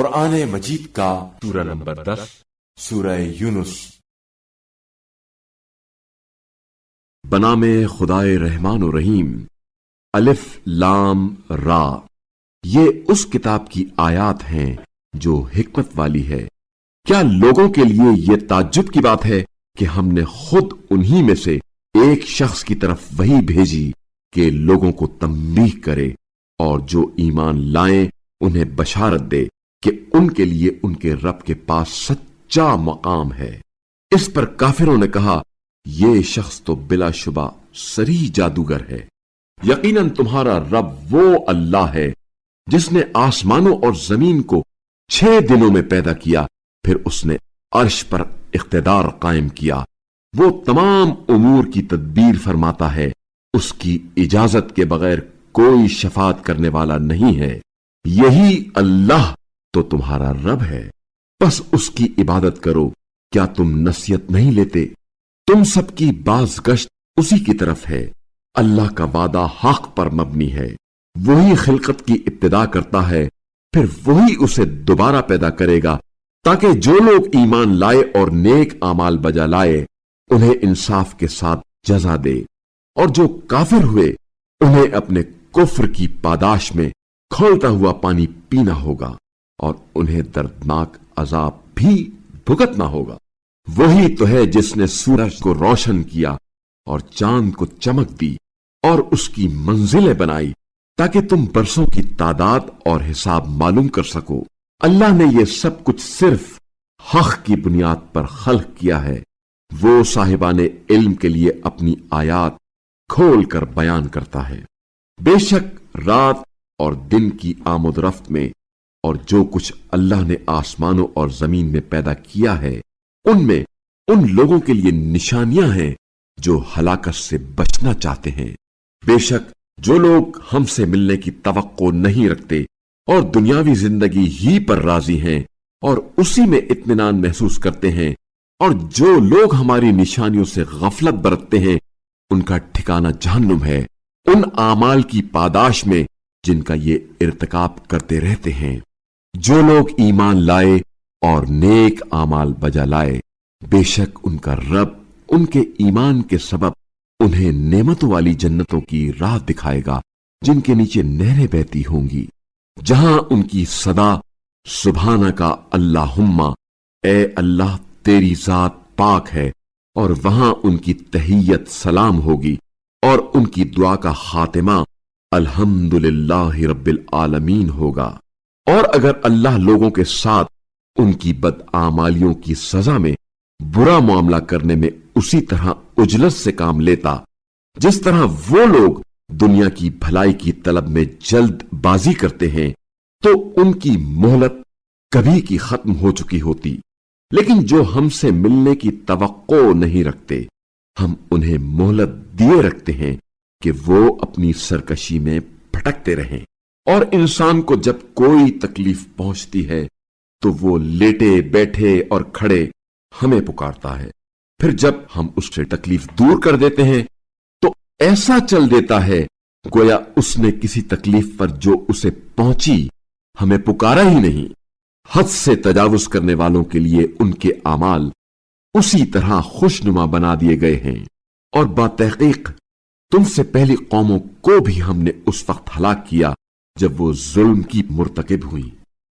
قرآن مجید کا سورہ نمبر 10 سورہ یونس۔ بنام خدائے رحمان و رحیم۔ الف لام را، یہ اس کتاب کی آیات ہیں جو حکمت والی ہے۔ کیا لوگوں کے لیے یہ تعجب کی بات ہے کہ ہم نے خود انہی میں سے ایک شخص کی طرف وحی بھیجی کہ لوگوں کو تنبیہ کرے اور جو ایمان لائیں انہیں بشارت دے کہ ان کے لیے ان کے رب کے پاس سچا مقام ہے۔ اس پر کافروں نے کہا یہ شخص تو بلا شبہ صریح جادوگر ہے۔ یقیناً تمہارا رب وہ اللہ ہے جس نے آسمانوں اور زمین کو 6 دنوں میں پیدا کیا، پھر اس نے عرش پر اقتدار قائم کیا۔ وہ تمام امور کی تدبیر فرماتا ہے، اس کی اجازت کے بغیر کوئی شفاعت کرنے والا نہیں ہے۔ یہی اللہ تو تمہارا رب ہے، بس اس کی عبادت کرو۔ کیا تم نصیحت نہیں لیتے؟ تم سب کی باز گشت اسی کی طرف ہے۔ اللہ کا وعدہ حق پر مبنی ہے۔ وہی خلقت کی ابتدا کرتا ہے، پھر وہی اسے دوبارہ پیدا کرے گا تاکہ جو لوگ ایمان لائے اور نیک اعمال بجا لائے انہیں انصاف کے ساتھ جزا دے، اور جو کافر ہوئے انہیں اپنے کفر کی پاداش میں کھولتا ہوا پانی پینا ہوگا اور انہیں دردناک عذاب بھی بھگتنا ہوگا۔ وہی تو ہے جس نے سورج کو روشن کیا اور چاند کو چمک دی اور اس کی منزلیں بنائی تاکہ تم برسوں کی تعداد اور حساب معلوم کر سکو۔ اللہ نے یہ سب کچھ صرف حق کی بنیاد پر خلق کیا ہے۔ وہ صاحبان علم کے لیے اپنی آیات کھول کر بیان کرتا ہے۔ بے شک رات اور دن کی آمد و رفت میں اور جو کچھ اللہ نے آسمانوں اور زمین میں پیدا کیا ہے ان میں ان لوگوں کے لیے نشانیاں ہیں جو ہلاکت سے بچنا چاہتے ہیں۔ بے شک جو لوگ ہم سے ملنے کی توقع نہیں رکھتے اور دنیاوی زندگی ہی پر راضی ہیں اور اسی میں اطمینان محسوس کرتے ہیں، اور جو لوگ ہماری نشانیوں سے غفلت برتتے ہیں ان کا ٹھکانہ جہنم ہے، ان اعمال کی پاداش میں جن کا یہ ارتکاب کرتے رہتے ہیں۔ جو لوگ ایمان لائے اور نیک اعمال بجا لائے، بے شک ان کا رب ان کے ایمان کے سبب انہیں نعمتوں والی جنتوں کی راہ دکھائے گا جن کے نیچے نہریں بہتی ہوں گی، جہاں ان کی صدا سبحانک اللہم، اے اللہ تیری ذات پاک ہے، اور وہاں ان کی تحیت سلام ہوگی اور ان کی دعا کا خاتمہ الحمدللہ رب العالمین ہوگا۔ اور اگر اللہ لوگوں کے ساتھ ان کی بدعمالیوں کی سزا میں برا معاملہ کرنے میں اسی طرح اجلت سے کام لیتا جس طرح وہ لوگ دنیا کی بھلائی کی طلب میں جلد بازی کرتے ہیں، تو ان کی مہلت کبھی کی ختم ہو چکی ہوتی۔ لیکن جو ہم سے ملنے کی توقع نہیں رکھتے ہم انہیں مہلت دیے رکھتے ہیں کہ وہ اپنی سرکشی میں بھٹکتے رہیں۔ اور انسان کو جب کوئی تکلیف پہنچتی ہے تو وہ لیٹے بیٹھے اور کھڑے ہمیں پکارتا ہے، پھر جب ہم اس سے تکلیف دور کر دیتے ہیں تو ایسا چل دیتا ہے گویا اس نے کسی تکلیف پر جو اسے پہنچی ہمیں پکارا ہی نہیں۔ حد سے تجاوز کرنے والوں کے لیے ان کے اعمال اسی طرح خوشنما بنا دیے گئے ہیں، اور باتحقیق تم سے پہلی قوموں کو بھی ہم نے اس وقت ہلاک کیا جب وہ ظلم کی مرتکب ہوئی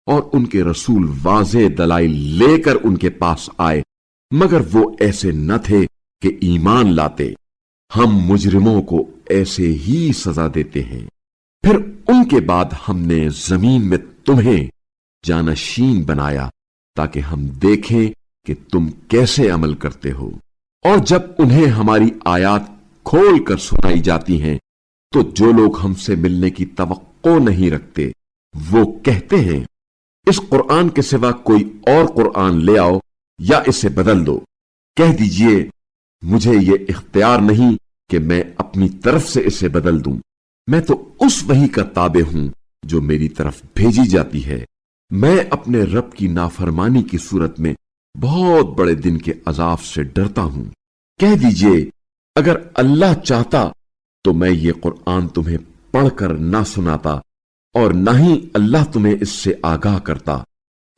اور ان کے رسول واضح دلائل لے کر ان کے پاس آئے، مگر وہ ایسے نہ تھے کہ ایمان لاتے۔ ہم مجرموں کو ایسے ہی سزا دیتے ہیں۔ پھر ان کے بعد ہم نے زمین میں تمہیں جانشین بنایا تاکہ ہم دیکھیں کہ تم کیسے عمل کرتے ہو، اور جب انہیں ہماری آیات کھول کر سنائی جاتی ہیں تو جو لوگ ہم سے ملنے کی توقع نہیں رکھتے وہ کہتے ہیں اس قرآن کے سوا کوئی اور قرآن لے آؤ یا اسے بدل دو۔ کہہ دیجئے مجھے یہ اختیار نہیں کہ میں اپنی طرف سے اسے بدل دوں، میں تو اس وحی کا تابع ہوں جو میری طرف بھیجی جاتی ہے۔ میں اپنے رب کی نافرمانی کی صورت میں بہت بڑے دن کے عذاب سے ڈرتا ہوں۔ کہہ دیجئے اگر اللہ چاہتا تو میں یہ قرآن تمہیں پڑھ کر نہ سناتا اور نہ ہی اللہ تمہیں اس سے آگاہ کرتا۔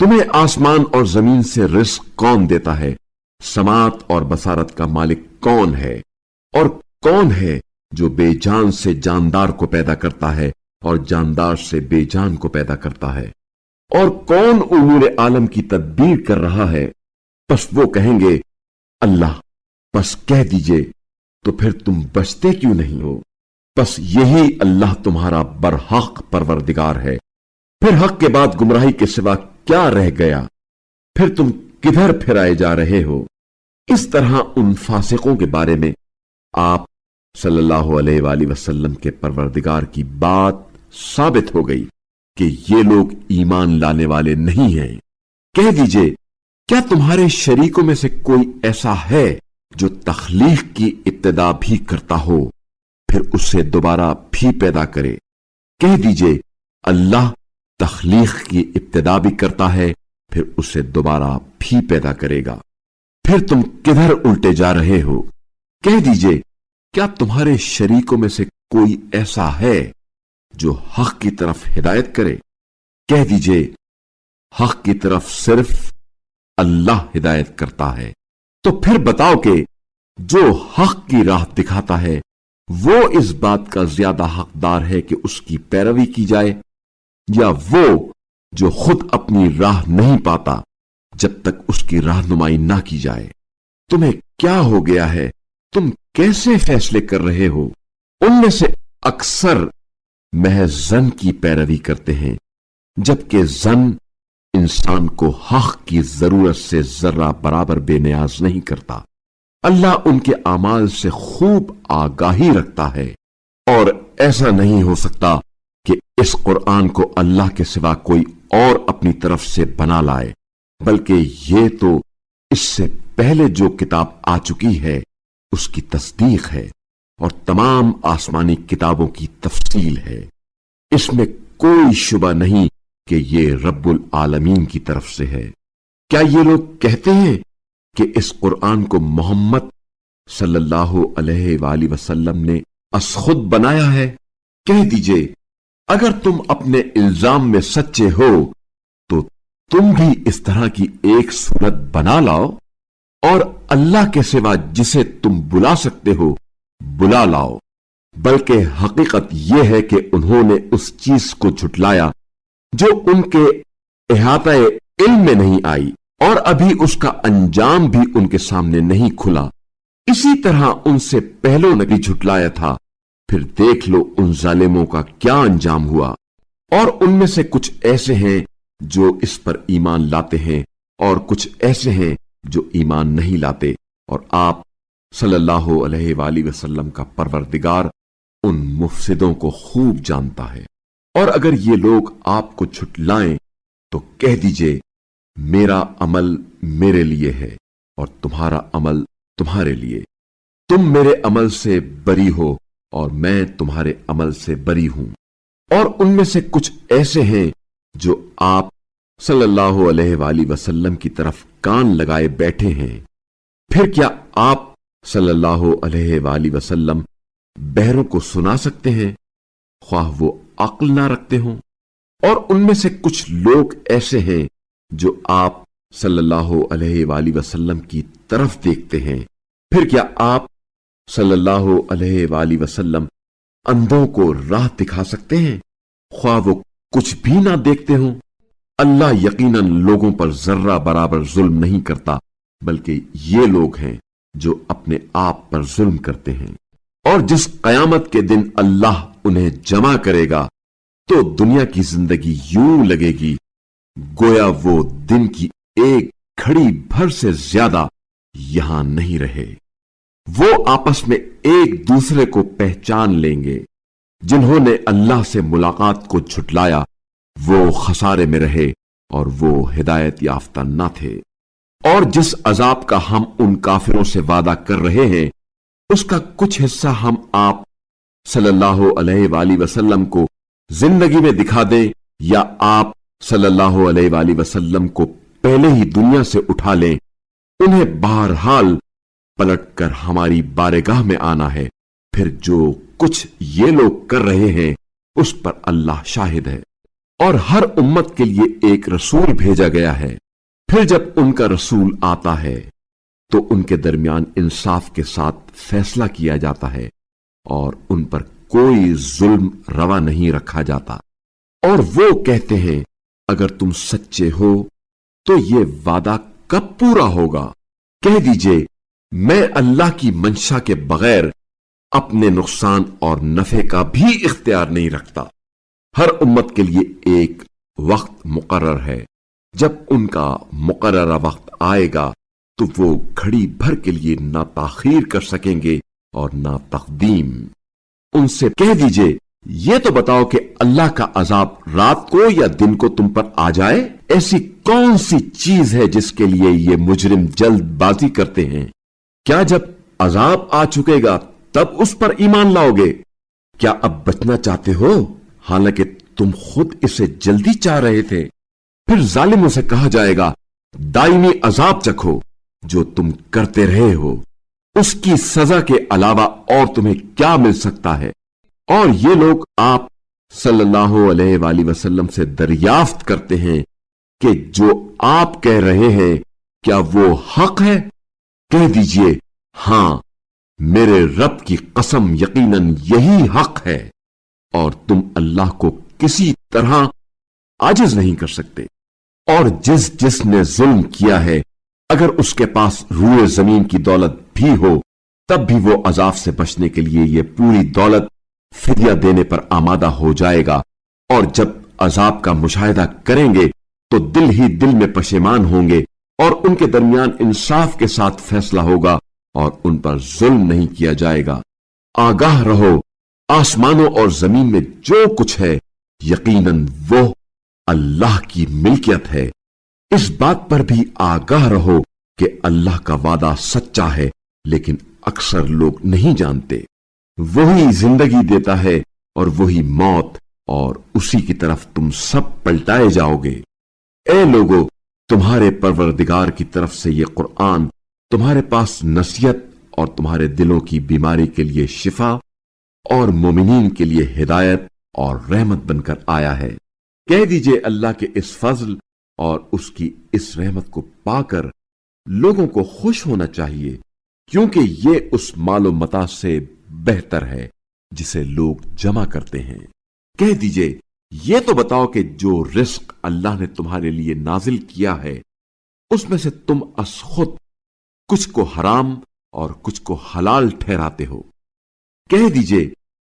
تمہیں آسمان اور زمین سے رزق کون دیتا ہے؟ سماعت اور بصارت کا مالک کون ہے؟ اور کون ہے جو بے جان سے جاندار کو پیدا کرتا ہے اور جاندار سے بے جان کو پیدا کرتا ہے؟ اور کون امور عالم کی تدبیر کر رہا ہے؟ پس وہ کہیں گے اللہ۔ پس کہہ دیجئے تو پھر تم بچتے کیوں نہیں ہو؟ پس یہی اللہ تمہارا برحق پروردگار ہے۔ پھر حق کے بعد گمراہی کے سوا کیا رہ گیا؟ پھر تم کدھر پھرائے جا رہے ہو؟ اس طرح ان فاسقوں کے بارے میں آپ صلی اللہ علیہ وآلہ وسلم کے پروردگار کی بات ثابت ہو گئی کہ یہ لوگ ایمان لانے والے نہیں ہیں۔ کہہ دیجئے کیا تمہارے شریکوں میں سے کوئی ایسا ہے جو تخلیق کی ابتدا بھی کرتا ہو پھر اسے دوبارہ بھی پیدا کرے؟ کہہ دیجئے اللہ تخلیق کی ابتدا بھی کرتا ہے پھر اسے دوبارہ بھی پیدا کرے گا۔ پھر تم کدھر الٹے جا رہے ہو؟ کہہ دیجئے کیا تمہارے شریکوں میں سے کوئی ایسا ہے جو حق کی طرف ہدایت کرے؟ کہہ دیجئے حق کی طرف صرف اللہ ہدایت کرتا ہے۔ تو پھر بتاؤ کہ جو حق کی راہ دکھاتا ہے وہ اس بات کا زیادہ حقدار ہے کہ اس کی پیروی کی جائے، یا وہ جو خود اپنی راہ نہیں پاتا جب تک اس کی رہنمائی نہ کی جائے؟ تمہیں کیا ہو گیا ہے؟ تم کیسے فیصلے کر رہے ہو؟ ان میں سے اکثر محض زن کی پیروی کرتے ہیں، جبکہ زن انسان کو حق کی ضرورت سے ذرہ برابر بے نیاز نہیں کرتا۔ اللہ ان کے اعمال سے خوب آگاہی رکھتا ہے، اور ایسا نہیں ہو سکتا کہ اس قرآن کو اللہ کے سوا کوئی اور اپنی طرف سے بنا لائے، بلکہ یہ تو اس سے پہلے جو کتاب آ چکی ہے اس کی تصدیق ہے اور تمام آسمانی کتابوں کی تفصیل ہے۔ اس میں کوئی شبہ نہیں کہ یہ رب العالمین کی طرف سے ہے۔ کیا یہ لوگ کہتے ہیں کہ اس قرآن کو محمد صلی اللہ علیہ وآلہ وسلم نے از خود بنایا ہے؟ کہہ دیجئے اگر تم اپنے الزام میں سچے ہو تو تم بھی اس طرح کی ایک صورت بنا لاؤ، اور اللہ کے سوا جسے تم بلا سکتے ہو بلا لاؤ۔ بلکہ حقیقت یہ ہے کہ انہوں نے اس چیز کو جھٹلایا جو ان کے احاطہ علم میں نہیں آئی، اور ابھی اس کا انجام بھی ان کے سامنے نہیں کھلا۔ اسی طرح ان سے پہلوں نے بھی جھٹلایا تھا، پھر دیکھ لو ان ظالموں کا کیا انجام ہوا۔ اور ان میں سے کچھ ایسے ہیں جو اس پر ایمان لاتے ہیں اور کچھ ایسے ہیں جو ایمان نہیں لاتے، اور آپ صلی اللہ علیہ وآلہ وسلم کا پروردگار ان مفسدوں کو خوب جانتا ہے۔ اور اگر یہ لوگ آپ کو جھٹلائیں تو کہہ دیجئے میرا عمل میرے لیے ہے اور تمہارا عمل تمہارے لیے، تم میرے عمل سے بری ہو اور میں تمہارے عمل سے بری ہوں۔ اور ان میں سے کچھ ایسے ہیں جو آپ صلی اللہ علیہ وآلہ وسلم کی طرف کان لگائے بیٹھے ہیں، پھر کیا آپ صلی اللہ علیہ وآلہ وسلم بہروں کو سنا سکتے ہیں خواہ وہ عقل نہ رکھتے ہوں؟ اور ان میں سے کچھ لوگ ایسے ہیں جو آپ صلی اللہ علیہ وآلہ وسلم کی طرف دیکھتے ہیں، پھر کیا آپ صلی اللہ علیہ وآلہ وسلم اندھوں کو راہ دکھا سکتے ہیں خواہ وہ کچھ بھی نہ دیکھتے ہوں؟ اللہ یقیناً لوگوں پر ذرہ برابر ظلم نہیں کرتا، بلکہ یہ لوگ ہیں جو اپنے آپ پر ظلم کرتے ہیں۔ اور جس قیامت کے دن اللہ انہیں جمع کرے گا تو دنیا کی زندگی یوں لگے گی گویا وہ دن کی ایک گھڑی بھر سے زیادہ یہاں نہیں رہے۔ وہ آپس میں ایک دوسرے کو پہچان لیں گے۔ جنہوں نے اللہ سے ملاقات کو جھٹلایا وہ خسارے میں رہے اور وہ ہدایت یافتہ نہ تھے۔ اور جس عذاب کا ہم ان کافروں سے وعدہ کر رہے ہیں اس کا کچھ حصہ ہم آپ صلی اللہ علیہ وآلہ وسلم کو زندگی میں دکھا دیں، یا آپ صلی اللہ علیہ وآلہ وسلم کو پہلے ہی دنیا سے اٹھا لیں، انہیں بہرحال پلٹ کر ہماری بارگاہ میں آنا ہے۔ پھر جو کچھ یہ لوگ کر رہے ہیں اس پر اللہ شاہد ہے۔ اور ہر امت کے لیے ایک رسول بھیجا گیا ہے۔ پھر جب ان کا رسول آتا ہے تو ان کے درمیان انصاف کے ساتھ فیصلہ کیا جاتا ہے اور ان پر کوئی ظلم روا نہیں رکھا جاتا۔ اور وہ کہتے ہیں اگر تم سچے ہو تو یہ وعدہ کب پورا ہوگا؟ کہہ دیجئے میں اللہ کی منشا کے بغیر اپنے نقصان اور نفع کا بھی اختیار نہیں رکھتا۔ ہر امت کے لیے ایک وقت مقرر ہے، جب ان کا مقررہ وقت آئے گا تو وہ گھڑی بھر کے لیے نہ تاخیر کر سکیں گے اور نہ تقدیم۔ ان سے کہہ دیجئے یہ تو بتاؤ کہ اللہ کا عذاب رات کو یا دن کو تم پر آ جائے؟ ایسی کون سی چیز ہے جس کے لیے یہ مجرم جلد بازی کرتے ہیں؟ کیا جب عذاب آ چکے گا تب اس پر ایمان لاؤ گے؟ کیا اب بچنا چاہتے ہو حالانکہ تم خود اسے جلدی چاہ رہے تھے؟ پھر ظالموں سے کہا جائے گا دائمی عذاب چکھو جو تم کرتے رہے ہو، اس کی سزا کے علاوہ اور تمہیں کیا مل سکتا ہے؟ اور یہ لوگ آپ صلی اللہ علیہ وآلہ وسلم سے دریافت کرتے ہیں کہ جو آپ کہہ رہے ہیں کیا وہ حق ہے؟ کہہ دیجئے ہاں میرے رب کی قسم یقیناً یہی حق ہے، اور تم اللہ کو کسی طرح عاجز نہیں کر سکتے۔ اور جس نے ظلم کیا ہے اگر اس کے پاس روئے زمین کی دولت بھی ہو تب بھی وہ عذاب سے بچنے کے لیے یہ پوری دولت فدیہ دینے پر آمادہ ہو جائے گا، اور جب عذاب کا مشاہدہ کریں گے تو دل ہی دل میں پشیمان ہوں گے، اور ان کے درمیان انصاف کے ساتھ فیصلہ ہوگا اور ان پر ظلم نہیں کیا جائے گا۔ آگاہ رہو، آسمانوں اور زمین میں جو کچھ ہے یقیناً وہ اللہ کی ملکیت ہے۔ اس بات پر بھی آگاہ رہو کہ اللہ کا وعدہ سچا ہے، لیکن اکثر لوگ نہیں جانتے۔ وہی زندگی دیتا ہے اور وہی موت، اور اسی کی طرف تم سب پلٹائے جاؤ گے۔ اے لوگو، تمہارے پروردگار کی طرف سے یہ قرآن تمہارے پاس نصیحت اور تمہارے دلوں کی بیماری کے لیے شفا اور مومنین کے لیے ہدایت اور رحمت بن کر آیا ہے۔ کہہ دیجئے اللہ کے اس فضل اور اس کی اس رحمت کو پا کر لوگوں کو خوش ہونا چاہیے، کیونکہ یہ اس مال و متاع سے بہتر ہے جسے لوگ جمع کرتے ہیں۔ کہہ دیجئے یہ تو بتاؤ کہ جو رزق اللہ نے تمہارے لیے نازل کیا ہے اس میں سے تم از خود کچھ کو حرام اور کچھ کو حلال ٹھہراتے ہو۔ کہہ دیجئے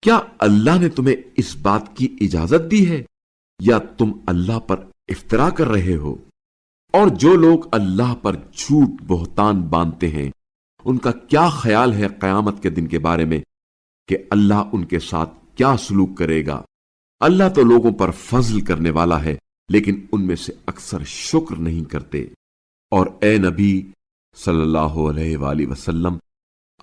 کیا اللہ نے تمہیں اس بات کی اجازت دی ہے یا تم اللہ پر افترا کر رہے ہو؟ اور جو لوگ اللہ پر جھوٹ بہتان باندھتے ہیں ان کا کیا خیال ہے قیامت کے دن کے بارے میں کہ اللہ ان کے ساتھ کیا سلوک کرے گا؟ اللہ تو لوگوں پر فضل کرنے والا ہے لیکن ان میں سے اکثر شکر نہیں کرتے۔ اور اے نبی صلی اللہ علیہ وآلہ وسلم،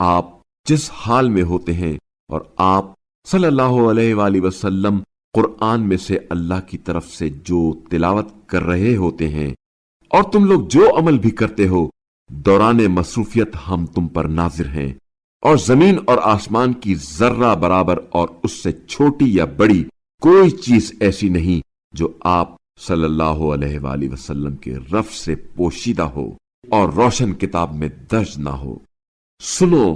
آپ جس حال میں ہوتے ہیں اور آپ صلی اللہ علیہ وآلہ وسلم قرآن میں سے اللہ کی طرف سے جو تلاوت کر رہے ہوتے ہیں اور تم لوگ جو عمل بھی کرتے ہو، دوران مصروفیت ہم تم پر ناظر ہیں، اور زمین اور آسمان کی ذرہ برابر اور اس سے چھوٹی یا بڑی کوئی چیز ایسی نہیں جو آپ صلی اللہ علیہ وآلہ وسلم کے رب سے پوشیدہ ہو اور روشن کتاب میں درج نہ ہو۔ سنو،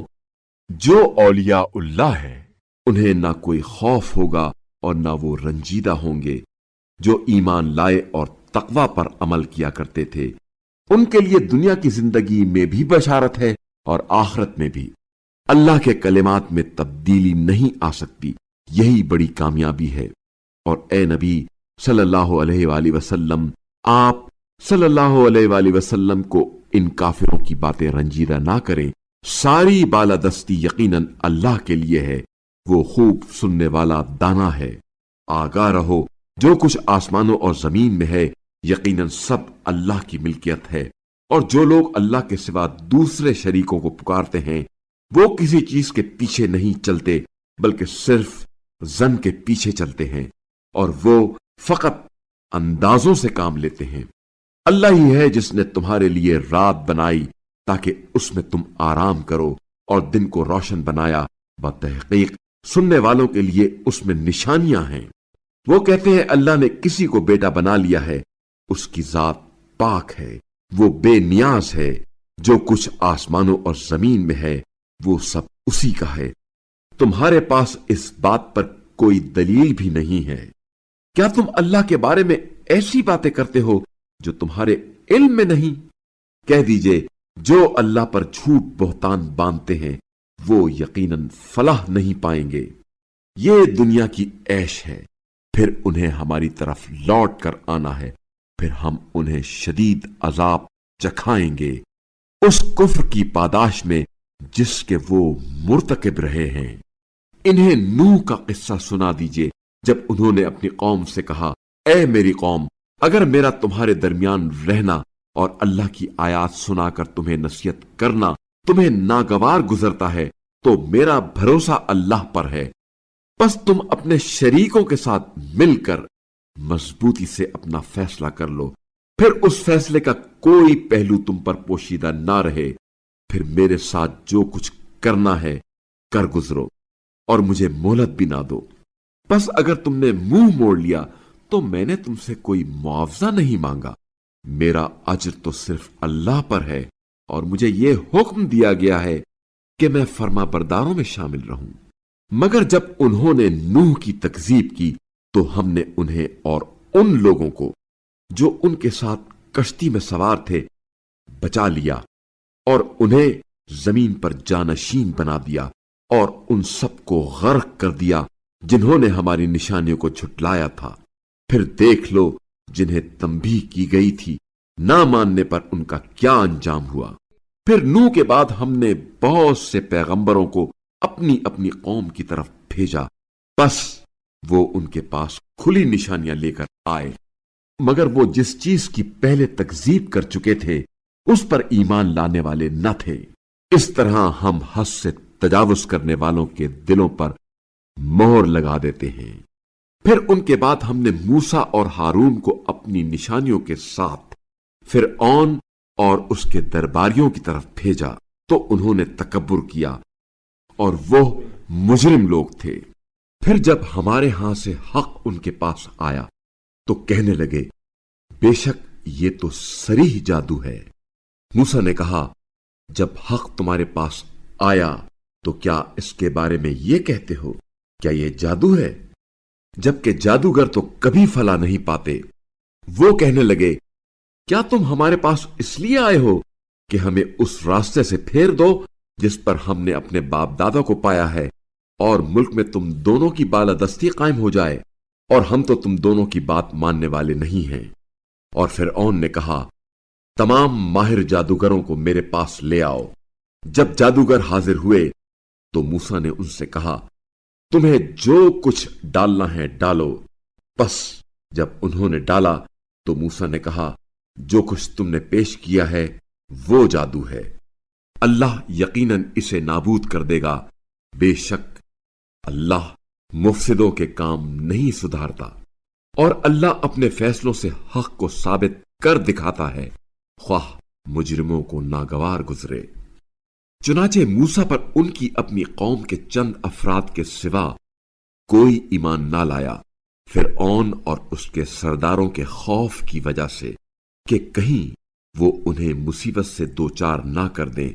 جو اولیاء اللہ ہے انہیں نہ کوئی خوف ہوگا اور نہ وہ رنجیدہ ہوں گے، جو ایمان لائے اور تقوی پر عمل کیا کرتے تھے، ان کے لیے دنیا کی زندگی میں بھی بشارت ہے اور آخرت میں بھی۔ اللہ کے کلمات میں تبدیلی نہیں آ سکتی، یہی بڑی کامیابی ہے۔ اور اے نبی صلی اللہ علیہ وآلہ وسلم، آپ صلی اللہ علیہ وآلہ وسلم کو ان کافروں کی باتیں رنجیدہ نہ کریں۔ ساری بالادستی یقیناً اللہ کے لیے ہے، وہ خوب سننے والا دانا ہے۔ آگاہ رہو، جو کچھ آسمانوں اور زمین میں ہے یقیناً سب اللہ کی ملکیت ہے، اور جو لوگ اللہ کے سوا دوسرے شریکوں کو پکارتے ہیں وہ کسی چیز کے پیچھے نہیں چلتے بلکہ صرف ظن کے پیچھے چلتے ہیں، اور وہ فقط اندازوں سے کام لیتے ہیں۔ اللہ ہی ہے جس نے تمہارے لیے رات بنائی تاکہ اس میں تم آرام کرو، اور دن کو روشن بنایا، بتحقیق سننے والوں کے لیے اس میں نشانیاں ہیں۔ وہ کہتے ہیں اللہ نے کسی کو بیٹا بنا لیا ہے، اس کی ذات پاک ہے، وہ بے نیاز ہے، جو کچھ آسمانوں اور زمین میں ہے وہ سب اسی کا ہے۔ تمہارے پاس اس بات پر کوئی دلیل بھی نہیں ہے۔ کیا تم اللہ کے بارے میں ایسی باتیں کرتے ہو جو تمہارے علم میں نہیں؟ کہہ دیجئے جو اللہ پر جھوٹ بہتان باندھتے ہیں وہ یقیناً فلاح نہیں پائیں گے۔ یہ دنیا کی عیش ہے، پھر انہیں ہماری طرف لوٹ کر آنا ہے، پھر ہم انہیں شدید عذاب چکھائیں گے، اس کفر کی پاداش میں جس کے وہ مرتکب رہے ہیں۔ انہیں نوح کا قصہ سنا دیجئے جب انہوں نے اپنی قوم سے کہا، اے میری قوم، اگر میرا تمہارے درمیان رہنا اور اللہ کی آیات سنا کر تمہیں نصیحت کرنا تمہیں ناگوار گزرتا ہے تو میرا بھروسہ اللہ پر ہے، بس تم اپنے شریکوں کے ساتھ مل کر مضبوطی سے اپنا فیصلہ کر لو، پھر اس فیصلے کا کوئی پہلو تم پر پوشیدہ نہ رہے، پھر میرے ساتھ جو کچھ کرنا ہے کر گزرو اور مجھے مہلت بھی نہ دو۔ بس اگر تم نے منہ موڑ لیا تو میں نے تم سے کوئی معاوضہ نہیں مانگا، میرا اجر تو صرف اللہ پر ہے، اور مجھے یہ حکم دیا گیا ہے کہ میں فرما برداروں میں شامل رہوں۔ مگر جب انہوں نے نوح کی تکذیب کی تو ہم نے انہیں اور ان لوگوں کو جو ان کے ساتھ کشتی میں سوار تھے بچا لیا، اور انہیں زمین پر جانشین بنا دیا، اور ان سب کو غرق کر دیا جنہوں نے ہماری نشانیوں کو جھٹلایا تھا۔ پھر دیکھ لو جنہیں تنبیہ کی گئی تھی، نہ ماننے پر ان کا کیا انجام ہوا۔ پھر نوح کے بعد ہم نے بہت سے پیغمبروں کو اپنی اپنی قوم کی طرف بھیجا، بس وہ ان کے پاس کھلی نشانیاں لے کر آئے، مگر وہ جس چیز کی پہلے تکذیب کر چکے تھے اس پر ایمان لانے والے نہ تھے۔ اس طرح ہم حد سے تجاوز کرنے والوں کے دلوں پر مہر لگا دیتے ہیں۔ پھر ان کے بعد ہم نے موسیٰ اور ہارون کو اپنی نشانیوں کے ساتھ فرعون اور اس کے درباریوں کی طرف بھیجا تو انہوں نے تکبر کیا، اور وہ مجرم لوگ تھے۔ پھر جب ہمارے ہاں سے حق ان کے پاس آیا تو کہنے لگے، بے شک یہ تو صریح جادو ہے۔ موسیٰ نے کہا، جب حق تمہارے پاس آیا تو کیا اس کے بارے میں یہ کہتے ہو کیا یہ جادو ہے؟ جبکہ جادوگر تو کبھی فلاح نہیں پاتے۔ وہ کہنے لگے، کیا تم ہمارے پاس اس لیے آئے ہو کہ ہمیں اس راستے سے پھیر دو جس پر ہم نے اپنے باپ دادا کو پایا ہے، اور ملک میں تم دونوں کی بالادستی قائم ہو جائے، اور ہم تو تم دونوں کی بات ماننے والے نہیں ہیں۔ اور فرعون نے کہا، تمام ماہر جادوگروں کو میرے پاس لے آؤ۔ جب جادوگر حاضر ہوئے تو موسیٰ نے ان سے کہا، تمہیں جو کچھ ڈالنا ہے ڈالو۔ بس جب انہوں نے ڈالا تو موسیٰ نے کہا، جو کچھ تم نے پیش کیا ہے وہ جادو ہے، اللہ یقیناً اسے نابود کر دے گا، بے شک اللہ مفسدوں کے کام نہیں سدھارتا، اور اللہ اپنے فیصلوں سے حق کو ثابت کر دکھاتا ہے، خواہ مجرموں کو ناگوار گزرے۔ چنانچہ موسیٰ پر ان کی اپنی قوم کے چند افراد کے سوا کوئی ایمان نہ لایا، فرعون اور اس کے سرداروں کے خوف کی وجہ سے کہ کہیں وہ انہیں مصیبت سے دوچار نہ کر دیں،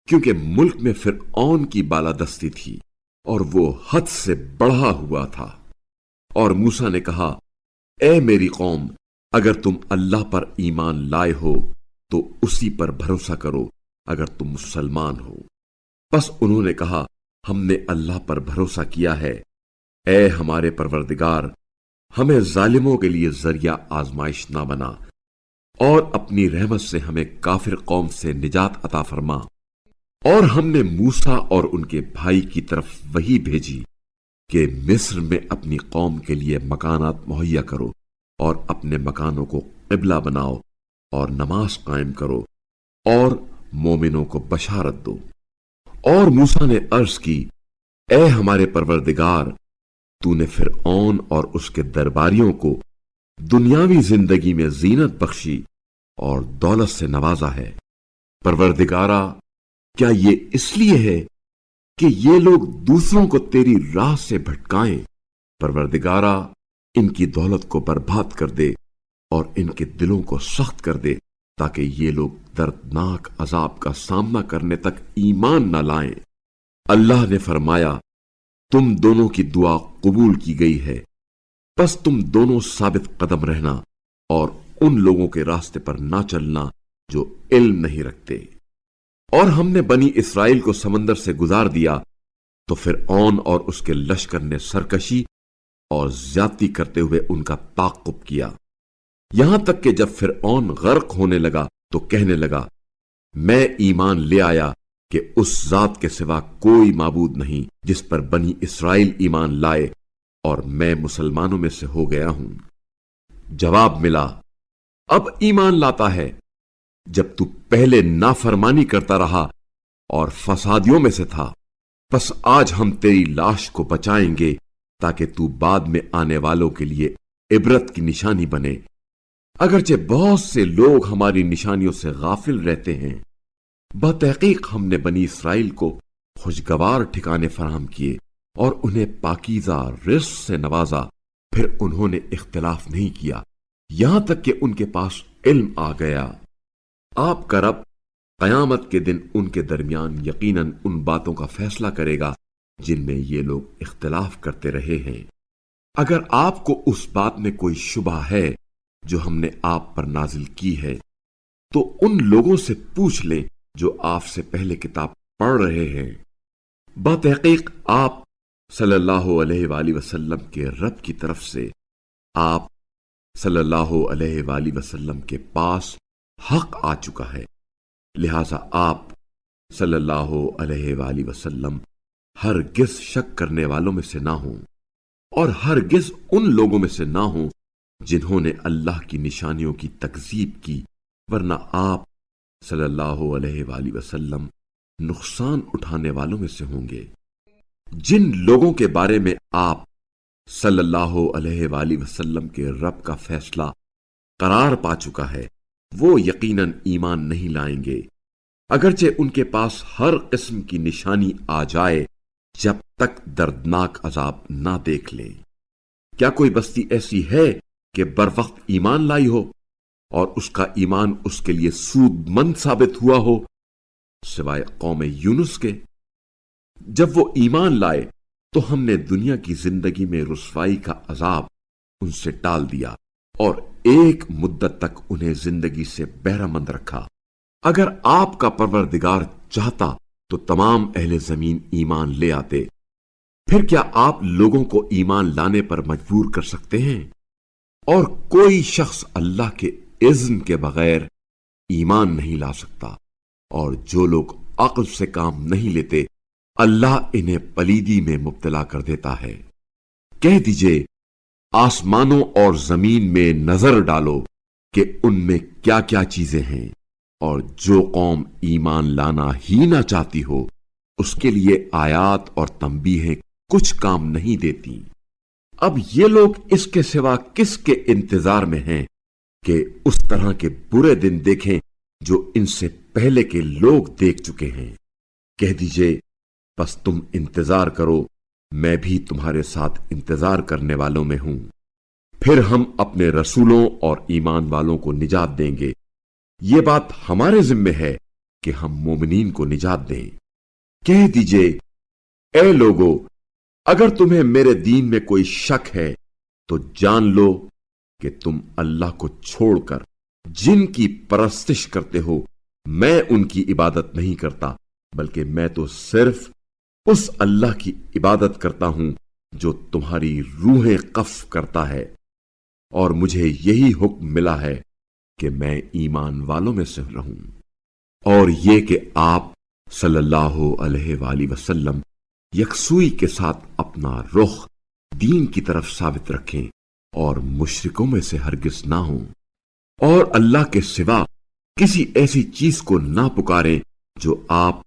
کیونکہ ملک میں فرعون کی بالادستی تھی اور وہ حد سے بڑھا ہوا تھا۔ اور موسیٰ نے کہا، اے میری قوم، اگر تم اللہ پر ایمان لائے ہو تو اسی پر بھروسہ کرو اگر تم مسلمان ہو۔ بس انہوں نے کہا، ہم نے اللہ پر بھروسہ کیا ہے، اے ہمارے پروردگار، ہمیں ظالموں کے لیے ذریعہ آزمائش نہ بنا، اور اپنی رحمت سے ہمیں کافر قوم سے نجات عطا فرما۔ اور ہم نے موسیٰ اور ان کے بھائی کی طرف وحی بھیجی کہ مصر میں اپنی قوم کے لیے مکانات مہیا کرو، اور اپنے مکانوں کو قبلہ بناؤ، اور نماز قائم کرو، اور مومنوں کو بشارت دو۔ اور موسیٰ نے عرض کی، اے ہمارے پروردگار، تو نے فرعون اور اس کے درباریوں کو دنیاوی زندگی میں زینت بخشی اور دولت سے نوازا ہے۔ پروردگارا، کیا یہ اس لیے ہے کہ یہ لوگ دوسروں کو تیری راہ سے بھٹکائیں؟ پروردگارا، ان کی دولت کو برباد کر دے اور ان کے دلوں کو سخت کر دے تاکہ یہ لوگ دردناک عذاب کا سامنا کرنے تک ایمان نہ لائیں۔ اللہ نے فرمایا، تم دونوں کی دعا قبول کی گئی ہے، بس تم دونوں ثابت قدم رہنا اور ان لوگوں کے راستے پر نہ چلنا جو علم نہیں رکھتے۔ اور ہم نے بنی اسرائیل کو سمندر سے گزار دیا تو فرعون اور اس کے لشکر نے سرکشی اور زیادتی کرتے ہوئے ان کا تعقب کیا، یہاں تک کہ جب فرعون غرق ہونے لگا تو کہنے لگا، میں ایمان لے آیا کہ اس ذات کے سوا کوئی معبود نہیں جس پر بنی اسرائیل ایمان لائے، اور میں مسلمانوں میں سے ہو گیا ہوں۔ جواب ملا، اب ایمان لاتا ہے جب تو پہلے نافرمانی کرتا رہا اور فسادیوں میں سے تھا، بس آج ہم تیری لاش کو بچائیں گے تاکہ تو بعد میں آنے والوں کے لیے عبرت کی نشانی بنے، اگرچہ بہت سے لوگ ہماری نشانیوں سے غافل رہتے ہیں۔ بتحقیق ہم نے بنی اسرائیل کو خوشگوار ٹھکانے فراہم کیے اور انہیں پاکیزہ رزق سے نوازا، پھر انہوں نے اختلاف نہیں کیا یہاں تک کہ ان کے پاس علم آ گیا۔ آپ کا رب قیامت کے دن ان کے درمیان یقیناً ان باتوں کا فیصلہ کرے گا جن میں یہ لوگ اختلاف کرتے رہے ہیں۔ اگر آپ کو اس بات میں کوئی شبہ ہے جو ہم نے آپ پر نازل کی ہے تو ان لوگوں سے پوچھ لیں جو آپ سے پہلے کتاب پڑھ رہے ہیں۔ بتحقیق آپ صلی اللہ علیہ وآلہ وسلم کے رب کی طرف سے آپ صلی اللہ علیہ وآلہ وسلم کے پاس حق آ چکا ہے، لہذا آپ صلی اللہ علیہ وآلہ وسلم ہرگز شک کرنے والوں میں سے نہ ہوں اور ہرگز ان لوگوں میں سے نہ ہوں جنہوں نے اللہ کی نشانیوں کی تکذیب کی، ورنہ آپ صلی اللہ علیہ وآلہ وسلم نقصان اٹھانے والوں میں سے ہوں گے۔ جن لوگوں کے بارے میں آپ صلی اللہ علیہ وآلہ وسلم کے رب کا فیصلہ قرار پا چکا ہے، وہ یقیناً ایمان نہیں لائیں گے، اگرچہ ان کے پاس ہر قسم کی نشانی آ جائے جب تک دردناک عذاب نہ دیکھ لیں۔ کیا کوئی بستی ایسی ہے کہ بروقت ایمان لائی ہو اور اس کا ایمان اس کے لیے سود مند ثابت ہوا ہو سوائے قوم یونس کے؟ جب وہ ایمان لائے تو ہم نے دنیا کی زندگی میں رسوائی کا عذاب ان سے ٹال دیا اور ایک مدت تک انہیں زندگی سے بہرہ مند رکھا۔ اگر آپ کا پروردگار چاہتا تو تمام اہل زمین ایمان لے آتے، پھر کیا آپ لوگوں کو ایمان لانے پر مجبور کر سکتے ہیں؟ اور کوئی شخص اللہ کے اذن کے بغیر ایمان نہیں لا سکتا، اور جو لوگ عقل سے کام نہیں لیتے اللہ انہیں پلیدی میں مبتلا کر دیتا ہے۔ کہہ دیجئے، آسمانوں اور زمین میں نظر ڈالو کہ ان میں کیا کیا چیزیں ہیں، اور جو قوم ایمان لانا ہی نہ چاہتی ہو اس کے لیے آیات اور تنبیہیں کچھ کام نہیں دیتی۔ اب یہ لوگ اس کے سوا کس کے انتظار میں ہیں کہ اس طرح کے برے دن دیکھیں جو ان سے پہلے کے لوگ دیکھ چکے ہیں۔ کہہ دیجئے، بس تم انتظار کرو، میں بھی تمہارے ساتھ انتظار کرنے والوں میں ہوں، پھر ہم اپنے رسولوں اور ایمان والوں کو نجات دیں گے۔ یہ بات ہمارے ذمہ ہے کہ ہم مومنین کو نجات دیں۔ کہہ دیجئے، اے لوگو، اگر تمہیں میرے دین میں کوئی شک ہے تو جان لو کہ تم اللہ کو چھوڑ کر جن کی پرستش کرتے ہو میں ان کی عبادت نہیں کرتا، بلکہ میں تو صرف اس اللہ کی عبادت کرتا ہوں جو تمہاری روحیں قف کرتا ہے، اور مجھے یہی حکم ملا ہے کہ میں ایمان والوں میں سے رہوں، اور یہ کہ آپ صلی اللہ علیہ وآلہ وسلم یکسوئی کے ساتھ اپنا رخ دین کی طرف ثابت رکھیں اور مشرکوں میں سے ہرگز نہ ہوں، اور اللہ کے سوا کسی ایسی چیز کو نہ پکاریں جو آپ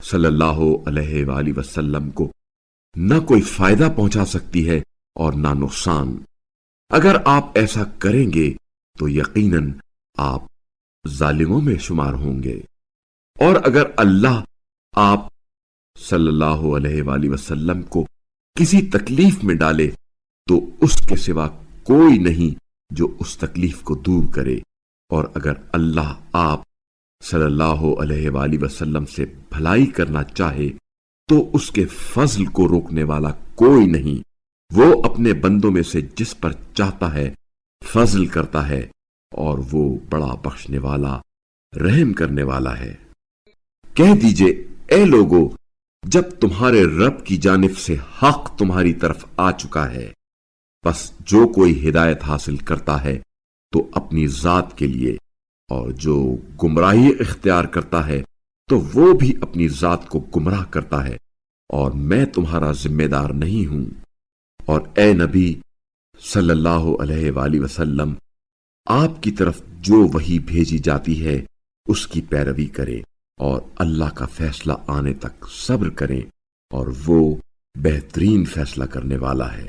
صلی اللہ علیہ وآلہ وسلم کو نہ کوئی فائدہ پہنچا سکتی ہے اور نہ نقصان۔ اگر آپ ایسا کریں گے تو یقیناً آپ ظالموں میں شمار ہوں گے، اور اگر اللہ آپ صلی اللہ علیہ وآلہ وسلم کو کسی تکلیف میں ڈالے تو اس کے سوا کوئی نہیں جو اس تکلیف کو دور کرے، اور اگر اللہ آپ صلی اللہ علیہ وآلہ وسلم سے بھلائی کرنا چاہے تو اس کے فضل کو روکنے والا کوئی نہیں۔ وہ اپنے بندوں میں سے جس پر چاہتا ہے فضل کرتا ہے، اور وہ بڑا بخشنے والا، رحم کرنے والا ہے۔ کہہ دیجئے اے لوگو، جب تمہارے رب کی جانب سے حق تمہاری طرف آ چکا ہے، بس جو کوئی ہدایت حاصل کرتا ہے تو اپنی ذات کے لیے، اور جو گمراہی اختیار کرتا ہے تو وہ بھی اپنی ذات کو گمراہ کرتا ہے، اور میں تمہارا ذمہ دار نہیں ہوں۔ اور اے نبی صلی اللہ علیہ وآلہ وسلم، آپ کی طرف جو وحی بھیجی جاتی ہے اس کی پیروی کریں، اور اللہ کا فیصلہ آنے تک صبر کریں، اور وہ بہترین فیصلہ کرنے والا ہے۔